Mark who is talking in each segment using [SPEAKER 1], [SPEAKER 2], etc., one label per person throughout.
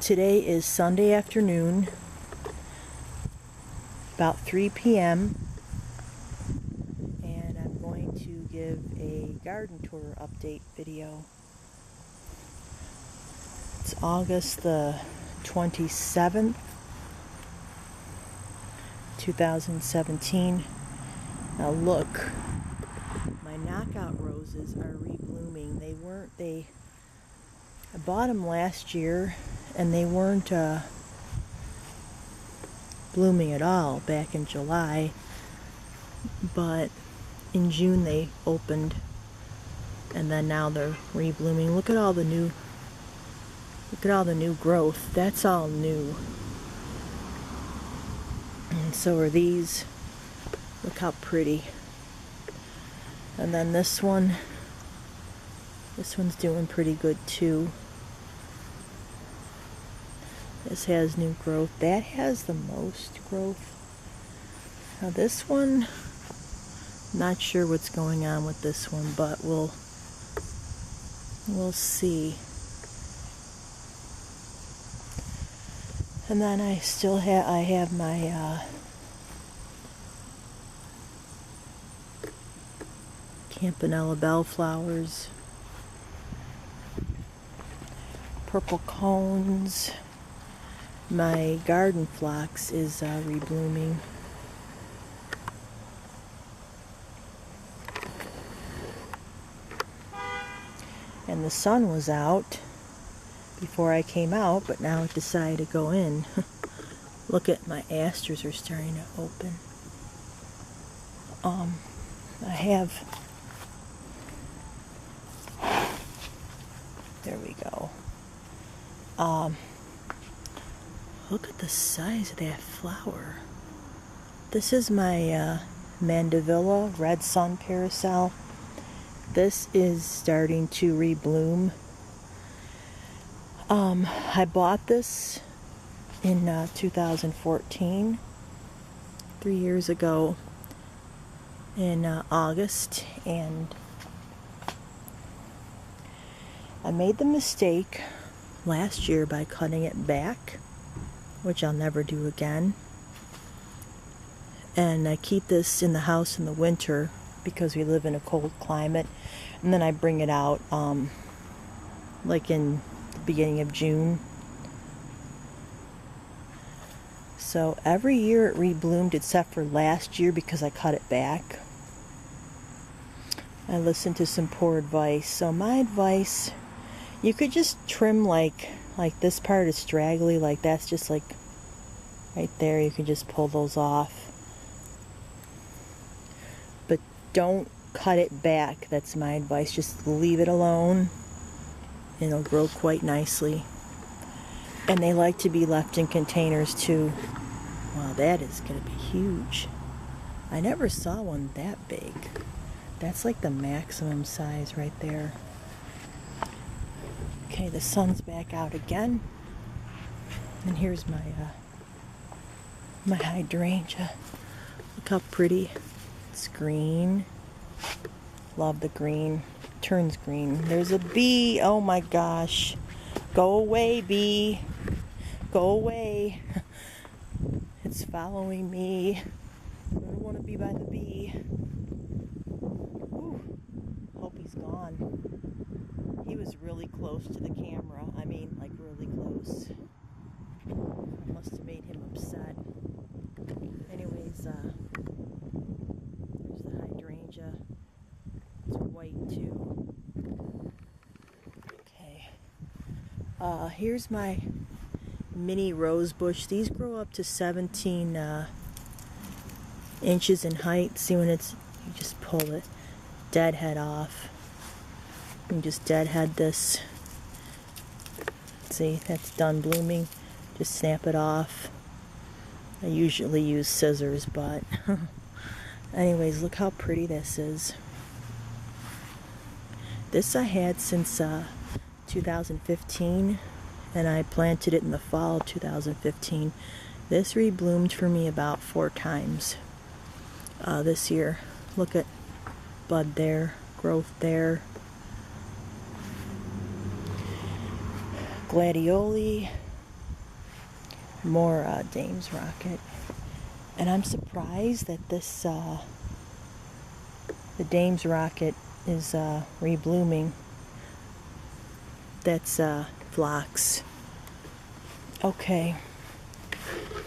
[SPEAKER 1] Today is Sunday afternoon, about 3 p.m. and I'm going to give a garden tour update video. It's August the 27th, 2017. Now look, my knockout roses are reblooming. I bought them last year and they weren't blooming at all back in July, but in June they opened, and then now they're reblooming. Look at all the new growth. That's all new. And so are these. Look how pretty. And then this one's doing pretty good too. This has new growth. That has the most growth. Now this one, not sure what's going on with this one, but we'll see. And then I have my Campanella bellflowers, purple cones. My garden phlox is reblooming. And the sun was out before I came out, but now it decided to go in. Look at my asters are starting to open. There we go. Look at the size of that flower. This is my Mandevilla red sun parasol. This is starting to rebloom. I bought this in 2014, 3 years ago in August, and I made the mistake last year by cutting it back, which I'll never do again. And I keep this in the house in the winter because we live in a cold climate, and then I bring it out like in the beginning of June. So every year it rebloomed except for last year because I cut it back. I listened to some poor advice. So my advice, you could just trim like this part is straggly, like that's just like right there. You can just pull those off. don't cut it back. That's my advice. Just leave it alone. It'll grow quite nicely. And they like to be left in containers too. Wow, that is going to be huge. I never saw one that big. That's like the maximum size right there. Okay, the sun's back out again. And here's my my hydrangea. Look how pretty. It's green. Love the green. Turns green. There's a bee. Oh my gosh. Go away, bee. Go away. It's following me. I don't want to be by the bee. Whew. Hope he's gone. He was really close to the camera. I mean, like really close. I must have made him upset. Anyways, there's the hydrangea. It's white too. Okay. Here's my mini rose bush. These grow up to 17 inches in height. See, when it's, you just pull the deadhead off. You can just deadhead this. See, that's done blooming. Just snap it off. I usually use scissors, but anyways, look how pretty this is. This I had since 2015, and I planted it in the fall of 2015. This rebloomed for me about 4 times this year. Look at bud there, growth there. Gladioli, more Dame's Rocket. And I'm surprised that this, the Dame's Rocket is reblooming. That's phlox. Okay.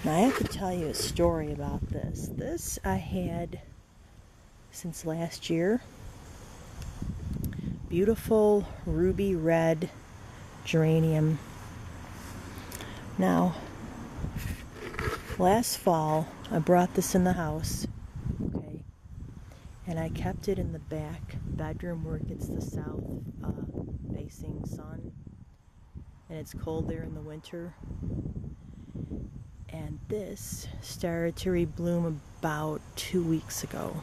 [SPEAKER 1] Now I have to tell you a story about this. This I had since last year. Beautiful ruby red geranium. Now, last fall I brought this in the house, okay, and I kept it in the back bedroom where it gets the south facing sun, and it's cold there in the winter. And this started to rebloom about 2 weeks ago.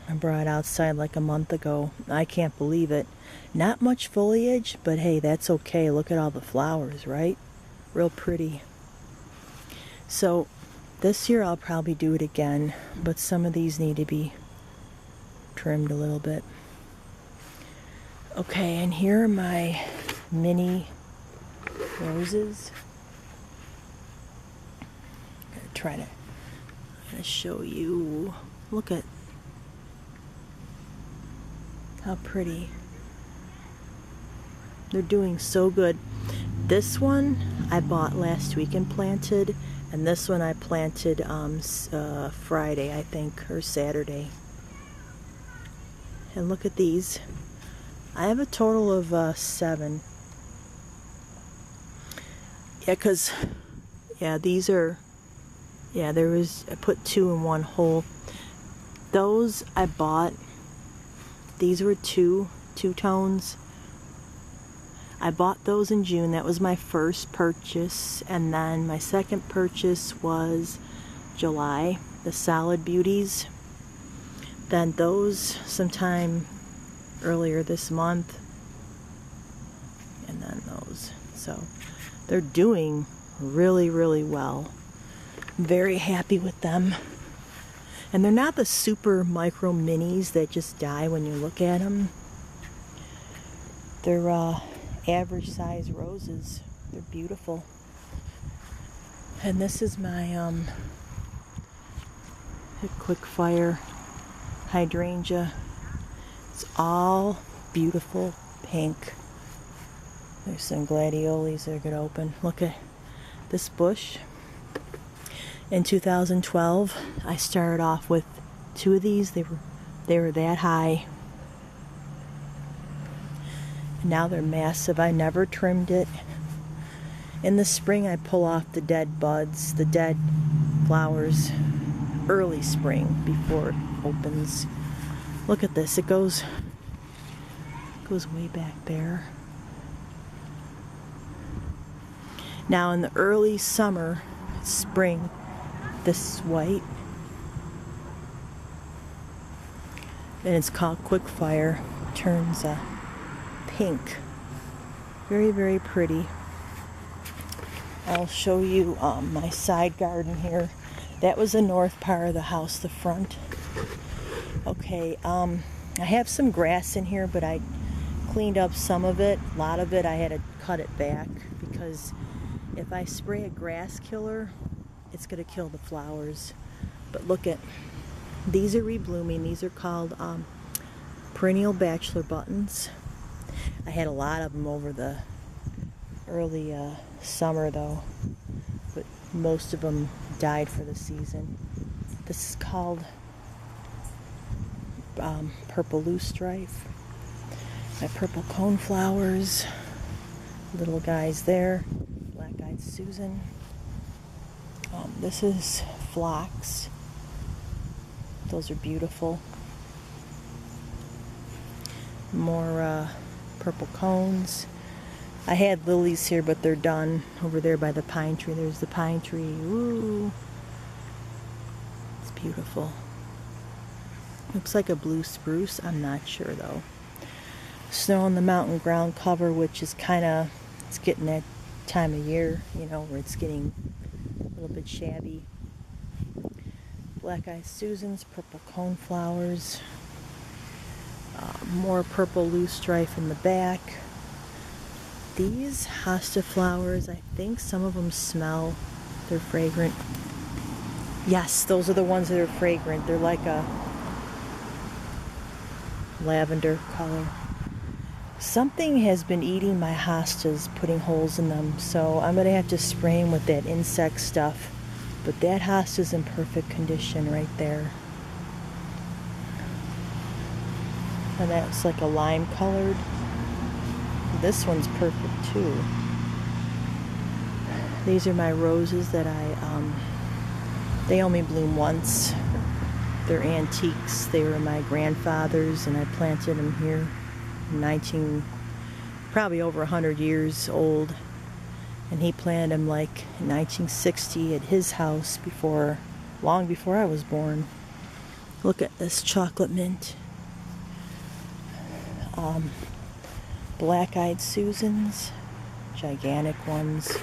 [SPEAKER 1] I brought it outside like a month ago. I can't believe it. Not much foliage, but hey, that's okay. Look at all the flowers, right? Real pretty. So this year I'll probably do it again, but some of these need to be trimmed a little bit. Okay, and here are my mini roses. I'm gonna show you. Look at how pretty. They're doing so good. This one I bought last week and planted, and this one I planted Friday, I think, or Saturday. And look at these. I have a total of 7. Yeah, because, yeah, these are, yeah, there was, I put 2 in one hole. Those I bought, these were two-tones. I bought those in June. That was my first purchase. And then my second purchase was July, the Solid Beauties. Then those sometime earlier this month. And then those. So they're doing really, really well. I'm very happy with them. And they're not the super micro minis that just die when you look at them. They're average size roses. They're beautiful. And this is my quick fire hydrangea. It's all beautiful pink. There's some gladioles that are going to open. Look at this bush. In 2012, I started off with 2 of these. They were that high. And now they're massive. I never trimmed it. In the spring, I pull off the dead buds, the dead flowers, early spring before opens. Look at this. It goes way back there. Now in the early summer, spring, this is white. And it's called Quickfire. Turns pink. Very, very pretty. I'll show you my side garden here. That was the north part of the house, the front. Okay, I have some grass in here, but I cleaned up some of it. A lot of it I had to cut it back because if I spray a grass killer, it's going to kill the flowers. But look at, these are reblooming. These are called perennial bachelor buttons. I had a lot of them over the early summer though, but most of them died for the season. This is called purple loosestrife. My purple coneflowers, little guys there, black-eyed Susan. This is phlox. Those are beautiful. More purple cones. I had lilies here, but they're done over there by the pine tree. There's the pine tree. Ooh. It's beautiful. Looks like a blue spruce. I'm not sure though. Snow on the mountain ground cover, which is kind of, it's getting that time of year, you know, where it's getting a little bit shabby. Black-eyed Susans, purple coneflowers. More purple loosestrife in the back. These hosta flowers, I think some of them smell. They're fragrant. Yes, those are the ones that are fragrant. They're like a lavender color. Something has been eating my hostas, putting holes in them, so I'm going to have to spray them with that insect stuff. But that hosta's in perfect condition right there. And that's like a lime colored. This one's perfect too. These are my roses that they only bloom once. They're antiques. They were my grandfather's and I planted them here. Probably over 100 years old. And he planted them like in 1960 at his house long before I was born. Look at this chocolate mint. Black-eyed Susans, gigantic ones.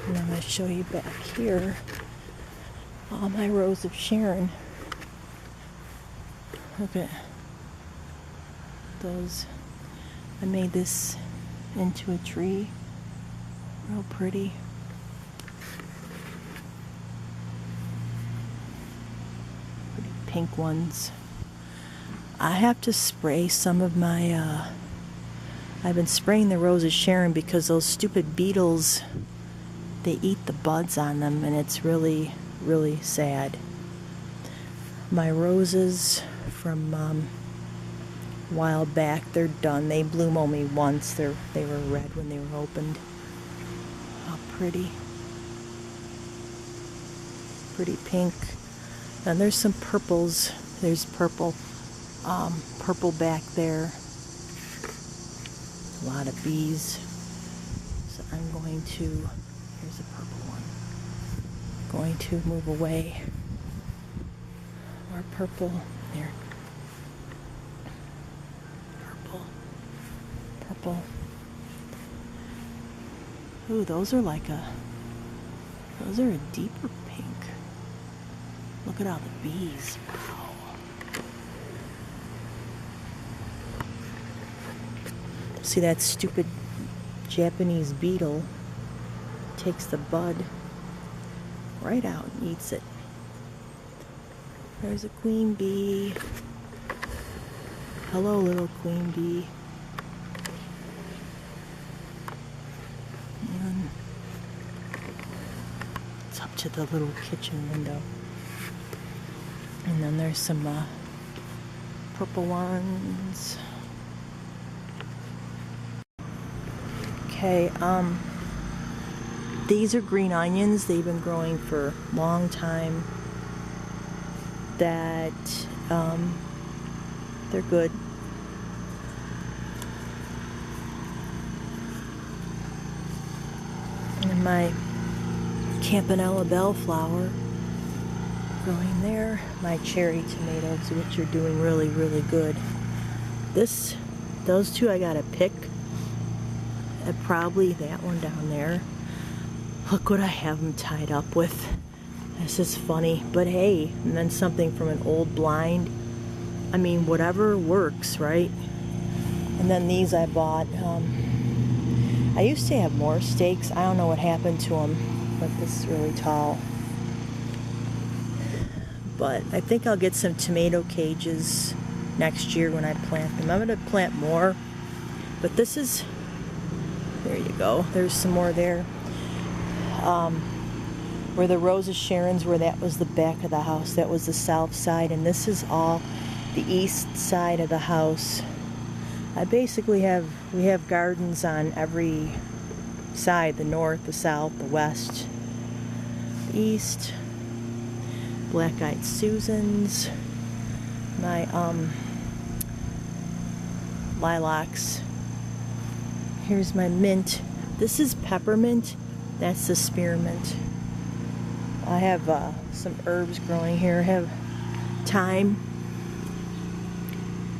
[SPEAKER 1] And I'm going to show you back here my rose of Sharon. Look at those. I made this into a tree. Real pretty. Pretty pink ones. I have to spray some of my I've been spraying the rose of Sharon because those stupid beetles, they eat the buds on them and it's really, really sad. My roses from a while back, they're done. They bloom only once. They were red when they were opened. How pretty. Pretty pink. And there's some purples. There's purple back there. A lot of bees. So I'm going to, here's a purple one. Going to move away. More purple. There. Purple. Ooh, those are a deeper pink. Look at all the bees. Wow. See that stupid Japanese beetle takes the bud right out and eats it. There's a queen bee. Hello, little queen bee. And it's up to the little kitchen window. And then there's some purple ones. Okay, these are green onions. They've been growing for a long time. that they're good. And my Campanella bellflower growing there. My cherry tomatoes, which are doing really, really good. Those two I gotta pick. Probably that one down there. Look what I have them tied up with. This is funny, but hey, and then something from an old blind. I mean, whatever works, right? And then these I bought. I used to have more stakes. I don't know what happened to them, but this is really tall. But I think I'll get some tomato cages next year when I plant them. I'm going to plant more, but this is, there you go, there's some more there. Where the Roses Sharons were, that was the back of the house, that was the south side, and this is all the east side of the house. I basically we have gardens on every side, the north, the south, the west, east. Black-eyed Susans, my lilacs. Here's my mint. This is peppermint. That's the spearmint. I have some herbs growing here. I have thyme.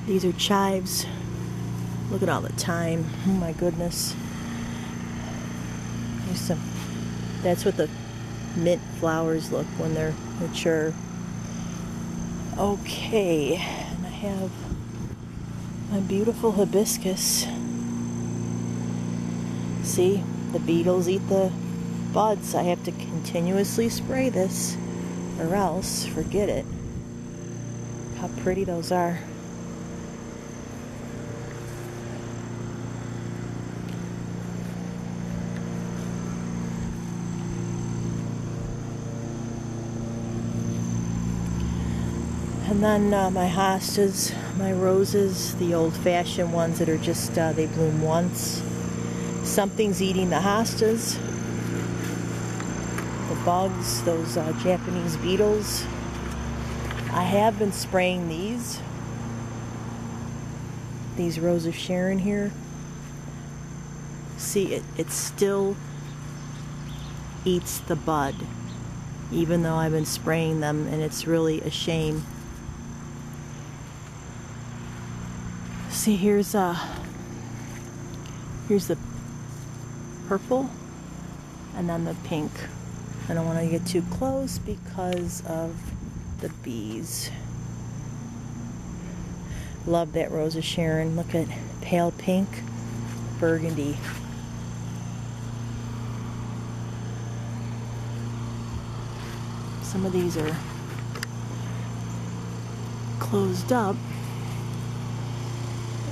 [SPEAKER 1] These are chives. Look at all the thyme. Oh my goodness. There's some. That's what the mint flowers look when they're mature. Okay, and I have my beautiful hibiscus. See, the beetles eat the buds. I have to continuously spray this or else forget it. How pretty those are. And then my hostas, my roses, the old-fashioned ones that are just, they bloom once. Something's eating the hostas, the bugs, those Japanese beetles. I have been spraying these Rose of Sharon here. See, it still eats the bud, even though I've been spraying them, and it's really a shame. See, here's the purple and then the pink. I don't want to get too close because of the bees. Love that Rose of Sharon. Look at pale pink, burgundy. Some of these are closed up.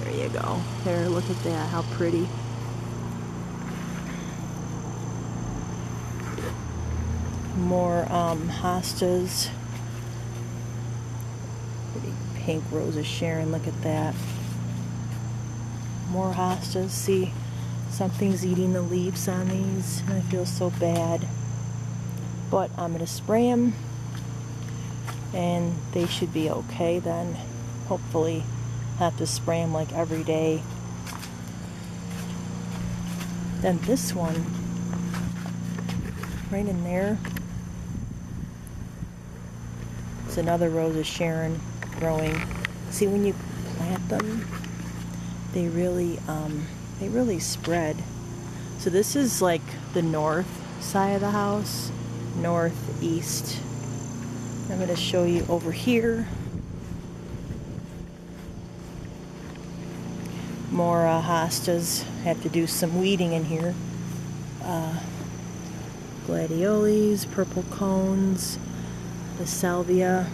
[SPEAKER 1] There you go. There, look at that, how pretty. More hostas. Pretty pink Rose of Sharon, look at that. More hostas. See, something's eating the leaves on these. I feel so bad. But I'm going to spray them and they should be okay then. Hopefully. Have to spray them like every day. Then this one, right in there, it's another Rose of Sharon growing. See, when you plant them, they really spread. So this is like the north side of the house, northeast. I'm going to show you over here. More hostas. Have to do some weeding in here. Gladioles, purple cones, the salvia.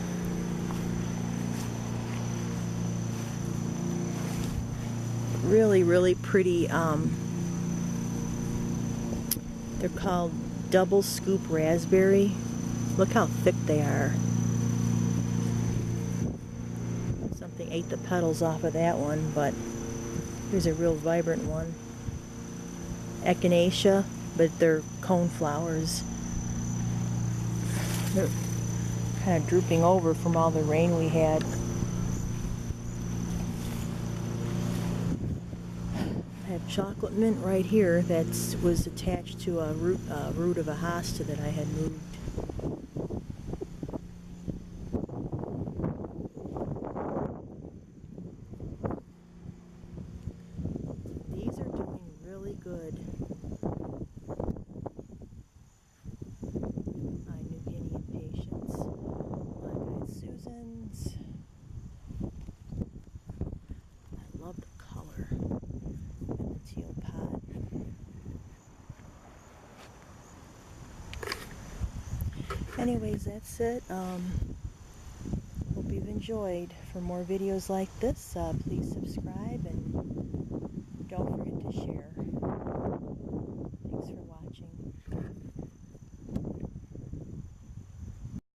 [SPEAKER 1] Really, really pretty. They're called double scoop raspberry. Look how thick they are. Something ate the petals off of that one, but here's a real vibrant one. Echinacea, but they're cone flowers. They're kind of drooping over from all the rain we had. I have chocolate mint right here that was attached to a root of a hosta that I had moved. These are doing really good. New Guinea impatiens, black-eyed Susans. I love the color in the teal pot. Anyways, that's it. Hope you've enjoyed. For more videos like this, please subscribe and don't forget to share. Thanks for watching.